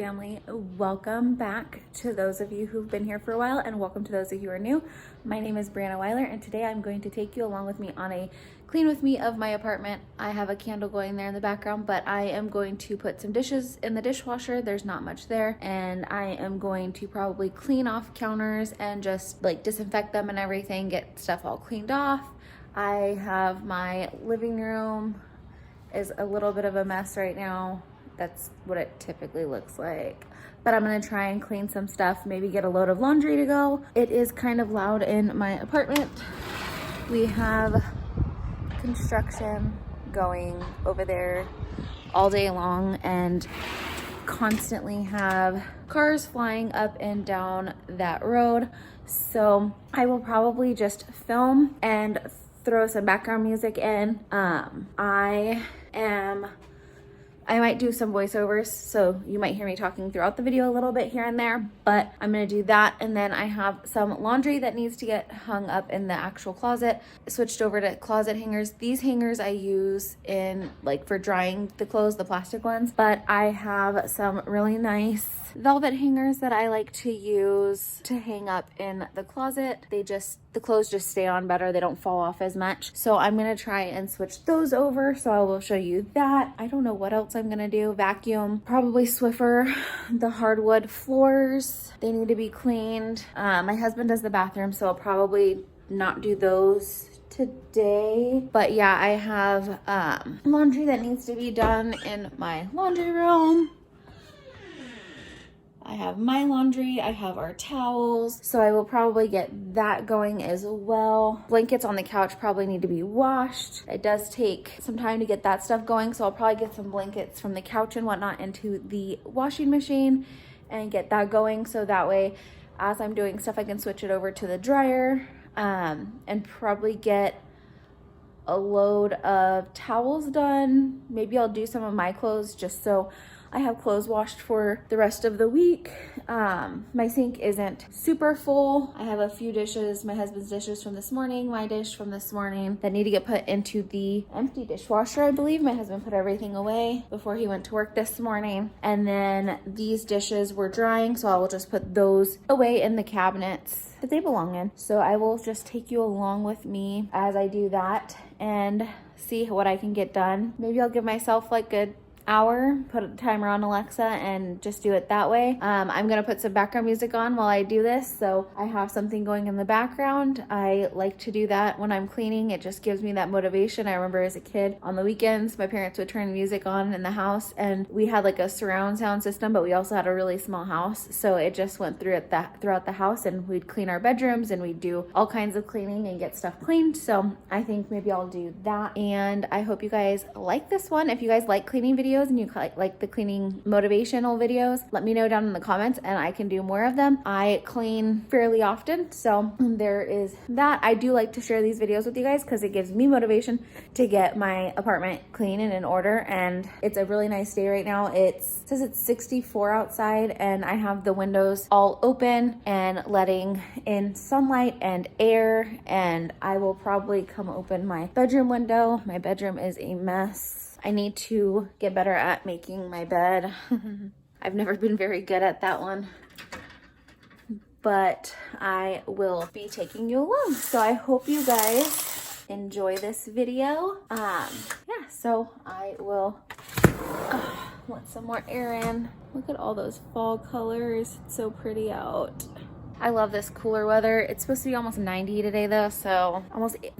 family. Welcome back to those of you who've been here for a while, and welcome to those of you who are new. My name is Brianna Weiler, and today I'm going to take you along with me on a clean with me of my apartment. I have a candle going there in the background, but I am going to put some dishes in the dishwasher. There's not much there, and I am going to probably clean off counters and just like disinfect them and everything, get stuff all cleaned off. I have my living room is a little bit of a mess right now. That's what it typically looks like. But I'm gonna try and clean some stuff, maybe get a load of laundry to go. It is kind of loud in my apartment. We have construction going over there all day long and constantly have cars flying up and down that road. So I will probably just film and throw some background music in. I might do some voiceovers, so you might hear me talking throughout the video a little bit here and there, but I'm gonna do that. And then I have some laundry that needs to get hung up in the actual closet. Switched over to closet hangers. These hangers I use in like for drying the clothes, the plastic ones, but I have some really nice velvet hangers that I like to use to hang up in the closet. The clothes just stay on better. They don't fall off as much. So I'm gonna try and switch those over. So I will show you that. I don't know what else I'm gonna do. Vacuum, probably Swiffer the hardwood floors. They need to be cleaned. My husband does the bathroom, so I'll probably not do those today. But yeah, I have laundry that needs to be done in my laundry room. I have my laundry, I have our towels, so I will probably get that going as well. Blankets on the couch probably need to be washed. It does take some time to get that stuff going, so I'll probably get some blankets from the couch and whatnot into the washing machine and get that going, so that way as I'm doing stuff I can switch it over to the dryer, and probably get a load of towels done. Maybe I'll do some of my clothes just so I have clothes washed for the rest of the week. My sink isn't super full. I have a few dishes, my husband's dishes from this morning, my dish from this morning, that need to get put into the empty dishwasher, I believe. My husband put everything away before he went to work this morning. And then these dishes were drying, so I will just put those away in the cabinets that they belong in. So I will just take you along with me as I do that and see what I can get done. Maybe I'll give myself like a hour, put a timer on Alexa and just do it that way. I'm gonna put some background music on while I do this, so I have something going in the background. I like to do that when I'm cleaning. It just gives me that motivation. I remember as a kid on the weekends my parents would turn music on in the house, and we had like a surround sound system, but we also had a really small house, so it just went throughout the house, and we'd clean our bedrooms and we'd do all kinds of cleaning and get stuff cleaned. So I think maybe I'll do that, and I hope you guys like this one. If you guys like cleaning videos and you like the cleaning motivational videos, let me know down in the comments and I can do more of them. I clean fairly often, so there is that. I do like to share these videos with you guys because it gives me motivation to get my apartment clean and in order. And it's a really nice day right now. It says it's 64 outside, and I have the windows all open and letting in sunlight and air, and I will probably come open my bedroom window. My bedroom is a mess. I need to get better at making my bed. I've never been very good at that one, but I will be taking you along. So I hope you guys enjoy this video. Yeah, so I will let some more air in. Look at all those fall colors. It's so pretty out. I love this cooler weather. It's supposed to be almost 90 today though, so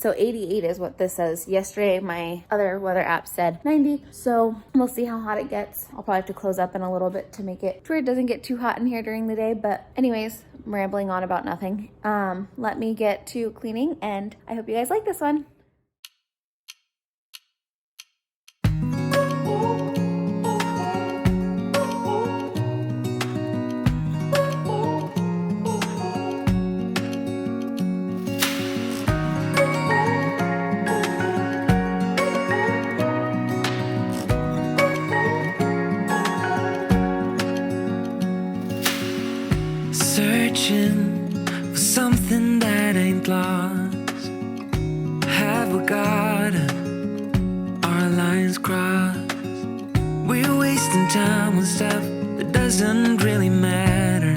88 is what this says. Yesterday my other weather app said 90, so we'll see how hot it gets. I'll probably have to close up in a little bit to make it sure it doesn't get too hot in here during the day, but anyways, I'm rambling on about nothing. Let me get to cleaning, and I hope you guys like this one. Searching for something that ain't lost. Have we got our lines crossed? We're wasting time on stuff that doesn't really matter,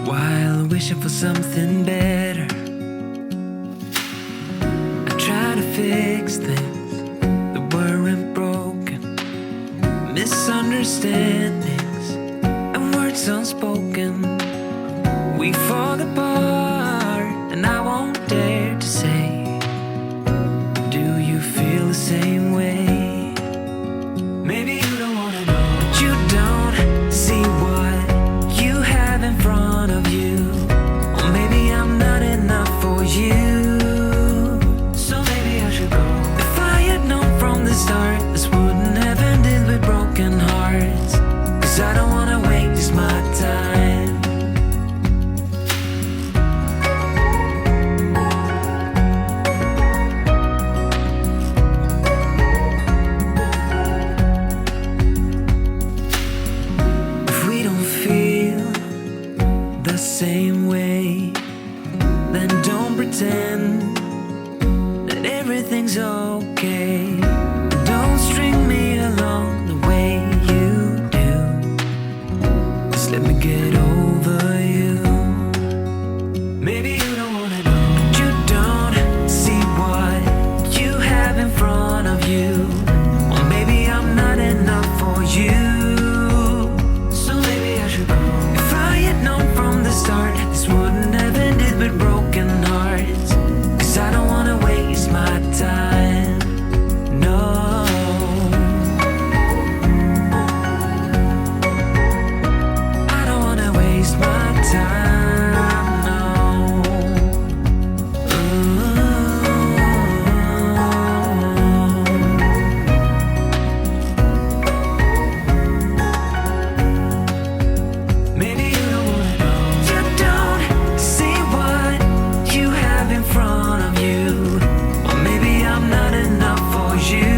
while wishing for something better. I try to fix things that weren't broken, misunderstandings and words unspoken. We fall apart, and I won't dare to say, do you feel the same way? Maybe you don't wanna know, but you don't see what you have in front of you. Or maybe I'm not enough for you, so maybe I should go. If I had known from the start, this wouldn't have ended with broken hearts. Cause I don't wanna waste my time. Same way, then don't pretend that everything's okay. Don't string me along the way you do. Just let me get over you. Maybe you don't wanna know, but you don't see what you have in front of you. Or maybe I'm not enough for you, so maybe I should go. If I had known from the start, this wouldn't have ended with broken hearts. Cause I don't wanna waste my time, no. I don't wanna waste my time, no. Maybe you don't wanna know, you don't see what you have in front of you. Or maybe I'm not enough for you,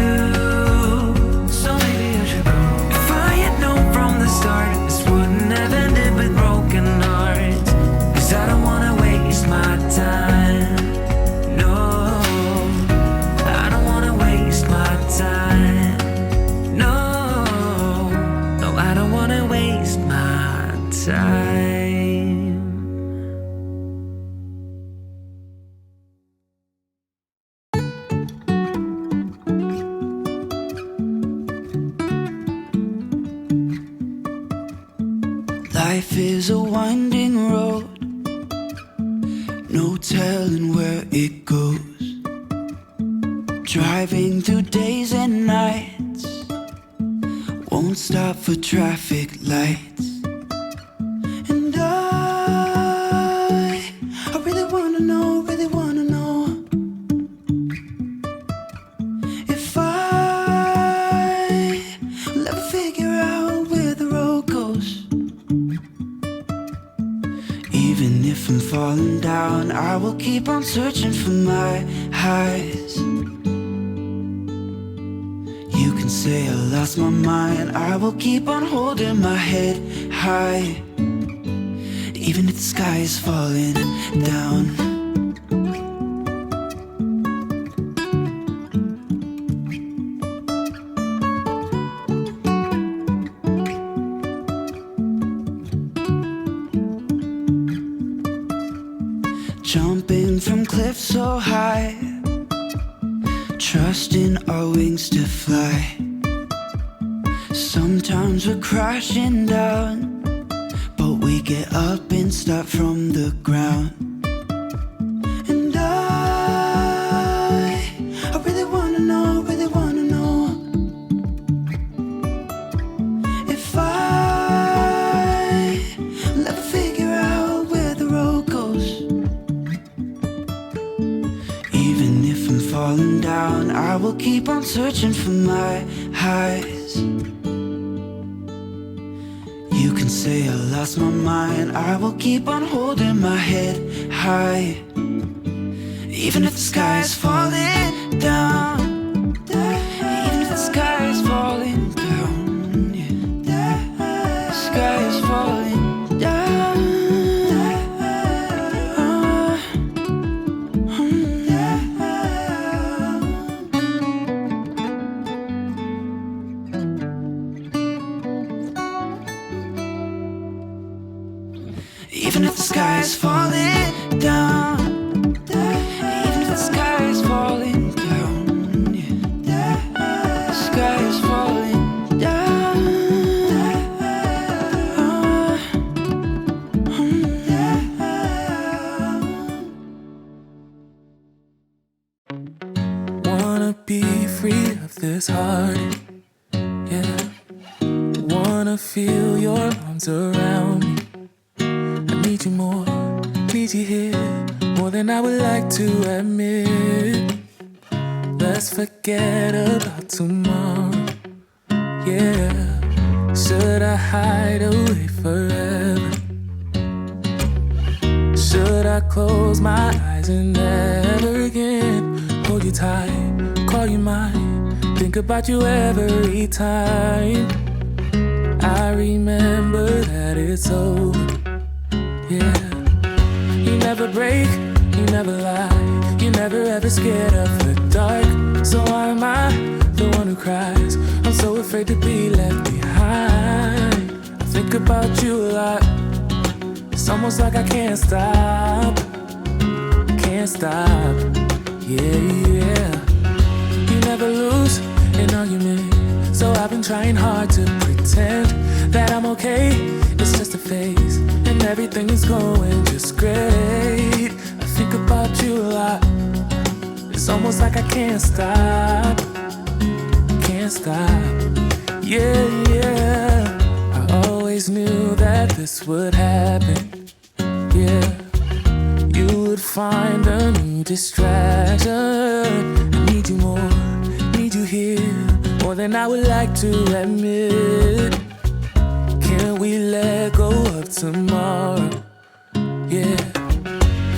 so maybe I should go. If I had known from the start, this wouldn't have ended with broken hearts. Cause I don't wanna waste my time, no. I don't wanna waste my time, no. No, I don't wanna waste my time. Life is a winding road, no telling where it goes. Driving through days and nights, won't stop for traffic lights. And I really wanna know, if will ever figure out where the road goes. Even if I'm falling down, I will keep on searching for my highs. You can say I lost my mind, I will keep on holding my head high. Even if the sky is falling down. Jumping from cliffs so high, trusting our wings to fly. Sometimes we're crashing down, but we get up and start from the ground. And I really wanna know, if will ever figure out where the road goes. Even if I'm falling down, I will keep on searching for my highs. You can say I lost my mind, I will keep on holding my head high. Even if the sky is falling down, even if the sky is falling down, yeah. The sky is falling down. Even if the sky is falling down, even if the sky is falling down, yeah. The sky is falling down. Wanna be free of this heart, yeah. Wanna feel your arms around me. I need you more, need you here, more than I would like to admit. Let's forget about tomorrow, yeah. Should I hide away forever? Should I close my eyes and never again hold you tight, call you mine, think about you every time? I remember that it's over, yeah. You never break, you never lie, you never ever scared of the dark. So why am I the one who cries? I'm so afraid to be left behind. I think about you a lot, it's almost like I can't stop, can't stop, yeah, yeah. You never lose an argument, so I've been trying hard to pretend that I'm okay. It's just a phase, and everything is going just great. I think about you a lot, it's almost like I can't stop, can't stop, yeah, yeah. I always knew that this would happen, yeah. You would find a new distraction. I need you more, need you here, more than I would like to admit. Can we let go of tomorrow, yeah.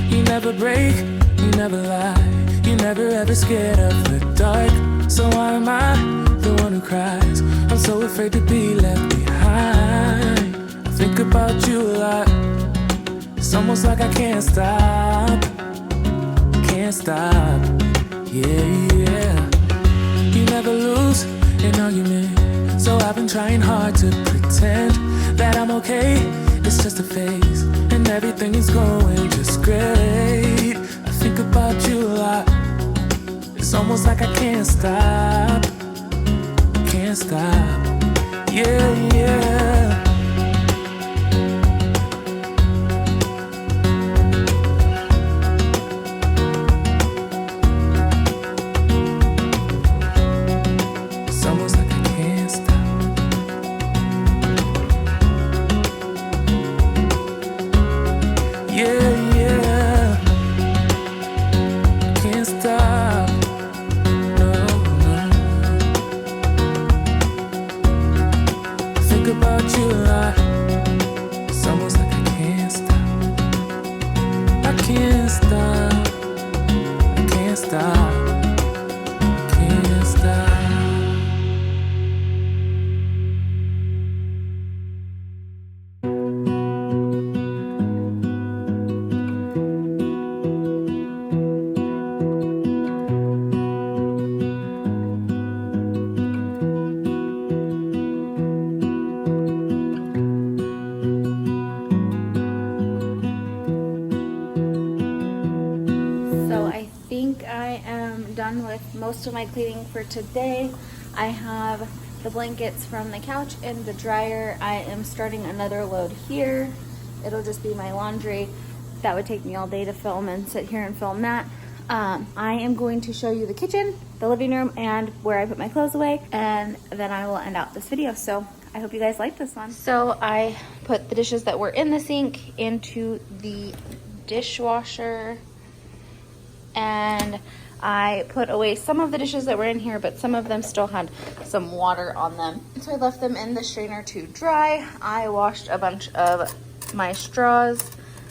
You never break, you never lie, you never ever scared of the dark. So why am I the one who cries? I'm so afraid to be left behind. I think about you a lot, it's almost like I can't stop, can't stop, yeah, yeah. You never lose an argument, so I've been trying hard to pretend that I'm okay. It's just a phase, and everything is going just great. I think about you a lot, it's almost like I can't stop, can't stop, yeah, yeah. With most of my cleaning for today. I have the blankets from the couch in the dryer. I am starting another load here. It'll just be my laundry. That would take me all day to film and sit here and film that. I am going to show you the kitchen, the living room, and where I put my clothes away, and then I will end out this video. So I hope you guys like this one. So I put the dishes that were in the sink into the dishwasher, and I put away some of the dishes that were in here, but some of them still had some water on them. So I left them in the strainer to dry. I washed a bunch of my straws.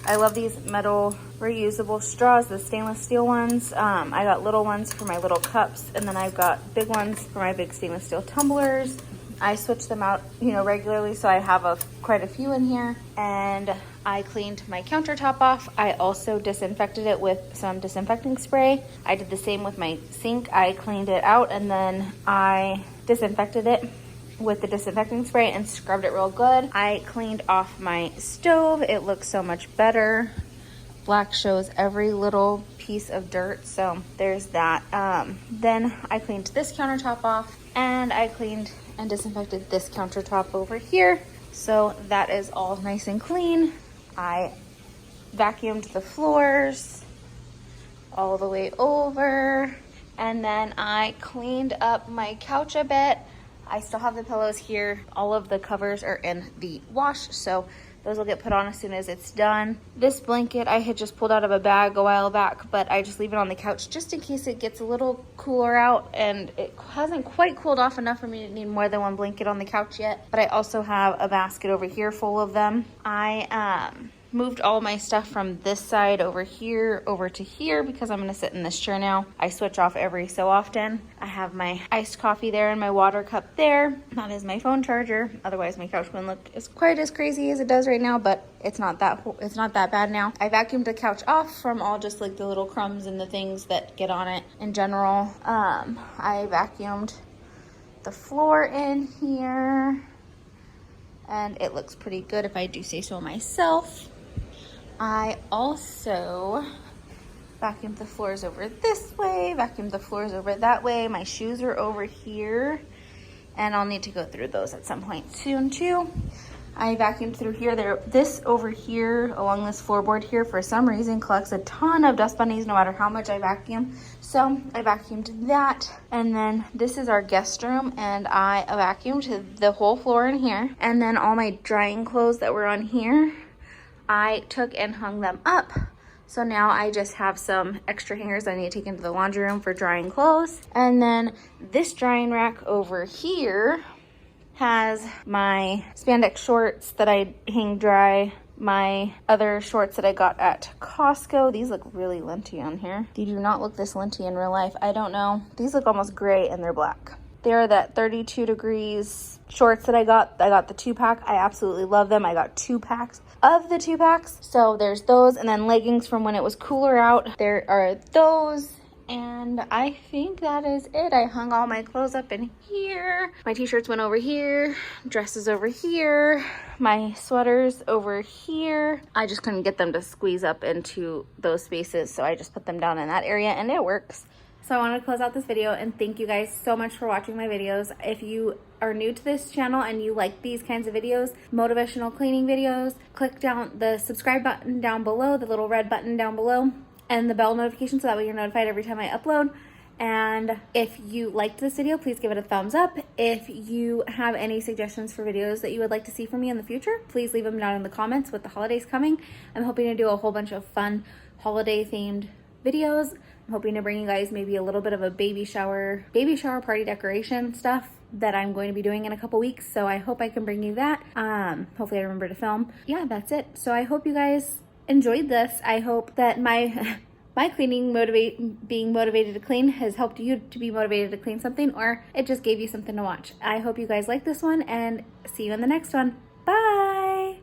I love these metal reusable straws, the stainless steel ones. I got little ones for my little cups, and then I've got big ones for my big stainless steel tumblers. I switch them out, regularly, so I have quite a few in here. And I cleaned my countertop off. I also disinfected it with some disinfecting spray. I did the same with my sink. I cleaned it out and then I disinfected it. with the disinfecting spray and scrubbed it real good. I cleaned off my stove. It looks so much better. Black shows every little piece of dirt, so there's that. Then I cleaned this countertop off, and I cleaned and disinfected this countertop over here, so that is all nice and clean. I vacuumed the floors all the way over, and then I cleaned up my couch a bit. I still have the pillows here. All of the covers are in the wash, so those will get put on as soon as it's done. This blanket I had just pulled out of a bag a while back, but I just leave it on the couch just in case it gets a little cooler out, and it hasn't quite cooled off enough for me to need more than one blanket on the couch yet. But I also have a basket over here full of them. I moved all my stuff from this side over here over to here because I'm going to sit in this chair now. I switch off every so often. I have my iced coffee there and my water cup there. That is my phone charger. Otherwise my couch wouldn't look as quite as crazy as it does right now, but it's not that bad now. I vacuumed the couch off from all just like the little crumbs and the things that get on it in general. I vacuumed the floor in here, and it looks pretty good if I do say so myself. I also vacuumed the floors over this way, vacuumed the floors over that way. My shoes are over here, and I'll need to go through those at some point soon too. I vacuumed through here. This over here along this floorboard here for some reason collects a ton of dust bunnies no matter how much I vacuum. So I vacuumed that. And then this is our guest room, and I vacuumed the whole floor in here. And then all my drying clothes that were on here, I took and hung them up. So now I just have some extra hangers I need to take into the laundry room for drying clothes. And then this drying rack over here has my spandex shorts that I hang dry, my other shorts that I got at Costco. These look really linty on here. They do not look this linty in real life. I don't know. These look almost gray and they're black. They're that 32 degrees shorts that I got. I got the 2-pack. I absolutely love them. I got 2 packs of the 2-packs. So there's those, and then leggings from when it was cooler out. There are those. And I think that is it. I hung all my clothes up in here. My t-shirts went over here, dresses over here, my sweaters over here. I just couldn't get them to squeeze up into those spaces, so I just put them down in that area, and it works. So I wanted to close out this video and thank you guys so much for watching my videos. If you are new to this channel and you like these kinds of videos, motivational cleaning videos, click down the subscribe button down below, the little red button down below, and the bell notification so that way you're notified every time I upload. And if you liked this video, please give it a thumbs up. If you have any suggestions for videos that you would like to see from me in the future, please leave them down in the comments. With the holidays coming, I'm hoping to do a whole bunch of fun holiday themed videos. I'm hoping to bring you guys maybe a little bit of a baby shower party decoration stuff that I'm going to be doing in a couple weeks. So I hope I can bring you that. Hopefully I remember to film. Yeah, that's it. So I hope you guys enjoyed this. I hope that my cleaning being motivated to clean has helped you to be motivated to clean something, or it just gave you something to watch. I hope you guys like this one, and see you in the next one. Bye.